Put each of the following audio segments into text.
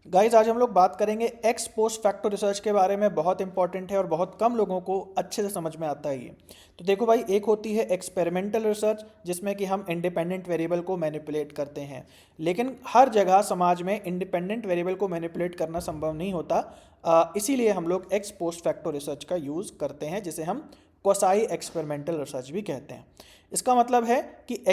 Guys आज हम लोग बात करेंगे एक्स पोस्ट फैक्टो रिसर्च के बारे में। बहुत इंपॉर्टेंट है और बहुत कम लोगों को अच्छे से समझ में आता है ये। तो देखो भाई, एक होती है एक्सपेरिमेंटल रिसर्च जिसमें कि हम इंडिपेंडेंट वेरिएबल को मैनिपुलेट करते हैं, लेकिन हर जगह समाज में इंडिपेंडेंट वेरिएबल को मैनिपुलेट करना संभव नहीं होता। इसीलिए हम लोग एक्स पोस्ट फैक्टो रिसर्च का यूज़ करते हैं, जिसे हम क्वासाई एक्सपेरिमेंटल रिसर्च भी कहते हैं। इसका मतलब है कि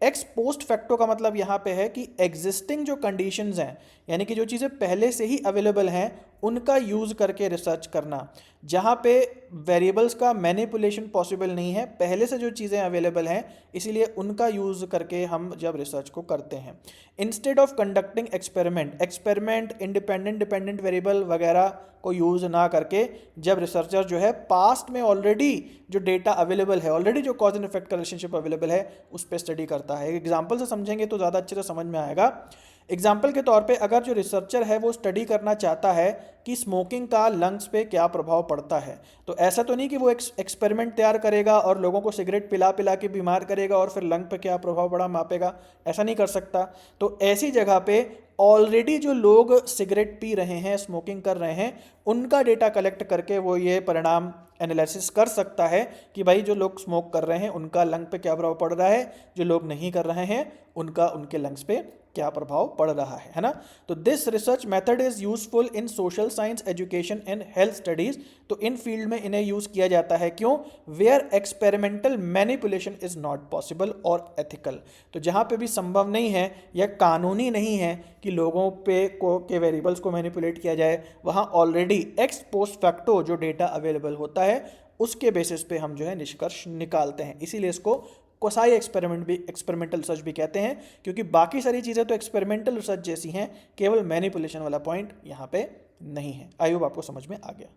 एक्स पोस्ट फैक्टो का मतलब यहाँ पे है कि एग्जिस्टिंग जो कंडीशंस हैं, यानी कि जो चीज़ें पहले से ही अवेलेबल हैं उनका यूज़ करके रिसर्च करना। जहाँ पे वेरिएबल्स का मैनिपुलेशन पॉसिबल नहीं है, पहले से जो चीज़ें अवेलेबल हैं इसीलिए उनका यूज़ करके हम जब रिसर्च को करते हैं। Instead of conducting experiment independent dependent variable वगैरह को यूज़ ना करके, जब रिसर्चर जो है पास्ट में ऑलरेडी जो डेटा अवेलेबल है, ऑलरेडी जो कॉज एंड इफेक्ट का रिलेशनशिप अवेलेबल है उस पर स्टडी करता है। एग्जाम्पल से समझेंगे तो ज़्यादा अच्छे से समझ में आएगा। एग्जाम्पल के तौर पे अगर जो रिसर्चर है वो स्टडी करना चाहता है कि स्मोकिंग का लंग्स पे क्या प्रभाव पड़ता है, तो ऐसा तो नहीं कि वो एक्सपेरिमेंट तैयार करेगा और लोगों को सिगरेट पिला पिला के बीमार करेगा और फिर लंग पे क्या प्रभाव पड़ा मापेगा। ऐसा नहीं कर सकता। तो ऐसी जगह पे ऑलरेडी जो लोग सिगरेट पी रहे हैं, स्मोकिंग कर रहे हैं, उनका डेटा कलेक्ट करके वो ये परिणाम एनालिसिस कर सकता है कि भाई जो लोग स्मोक कर रहे हैं उनका लंग पे क्या प्रभाव पड़ रहा है, जो लोग नहीं कर रहे हैं उनका उनके लंग्स पे क्या प्रभाव पड़ रहा है ना। तो this research method is useful in social science, education and health studies. तो इन फील्ड में इन्हें यूज किया जाता है। क्यों? Where experimental manipulation is not possible और एथिकल। तो जहां पे भी संभव नहीं है या कानूनी नहीं है कि लोगों पे के वेरिएबल्स को मैनिपुलेट किया जाए, वहां ऑलरेडी एक्स पोस्ट फैक्टो जो डेटा अवेलेबल होता है उसके बेसिस पे हम जो है निष्कर्ष निकालते हैं। इसीलिए इसको क्वासाई एक्सपेरिमेंटल रिसर्च भी कहते हैं, क्योंकि बाकी सारी चीज़ें तो एक्सपेरिमेंटल रिसर्च जैसी हैं, केवल मैनिपुलेशन वाला पॉइंट यहाँ पे नहीं है। आई होप आपको समझ में आ गया।